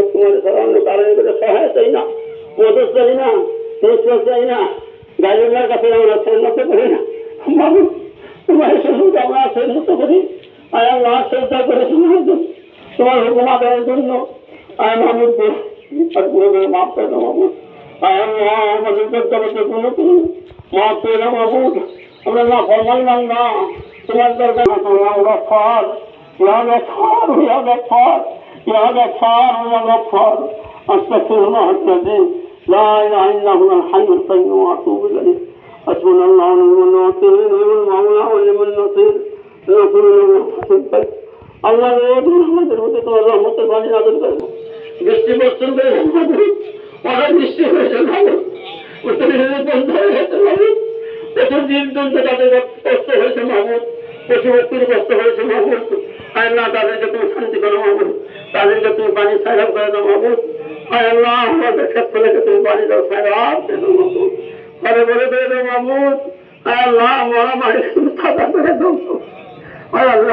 তোমাদের অন্য কারণে সহায় চাই না, মদত চাই না, পুরস্কার চাই না, গাইডের কাছে আমরা সন্ন্যত করি না। মানুষ তোমার সন্ন্যত আমরা সন্ন্যত করি। আল্লাহ শ্রদ্ধা করে তোমার হুকুম আদায়ের জন্য মাহমুদকে মাফ করে দাও মাহমুদ। আল্লাহ আমাদের যোগ্যতাকে পূর্ণ করুন, মাফ করে দাও মাহমুদ। আমরা না ফরমান না, তোমার দরকার গফার, ইয়া গফার, ইয়া গফার, ইয়া গফার, ইয়া গফার। আস্তাগফিরুল্লাহ আল-আযীম, লা ইলাহা ইল্লা হুয়াল হাইয়ুল কাইয়্যুম ওয়া আতুবু ইলাইহি। হাসবুনাল্লাহু ওয়া নি'মাল ওয়াকিল, নি'মাল মাওলা ওয়া নি'মান নাসির। আল্লাহ আমাদের মধ্যে তোমার রহমতের পানি নাযিল করো, বৃষ্টি বর্ষণ করে অনেক বৃষ্টি হয়েছে ভালো, বন্ধ হয়ে গেছে ভালো, প্রচুর জীবজন্তু তাদের কষ্ট হয়েছে মাহমুদ, পশু ব্যক্তির কষ্ট হয়েছে মাহমুদ। আল্লাহ তাদেরকে তুমি শান্তি করো মাহমুদ, তাদেরকে তুমি পানি সাইরাপ করে দাও মাহমুদ। আল্লাহ আমাদের ক্ষেত্রে তুমি পানি দাও সাইরাপ দেন মাহমুদ, ঘরে ঘরে করে দাও মাহমুদ। আল্লাহ মরা মারি সাদা করে দাও আল্লাহ।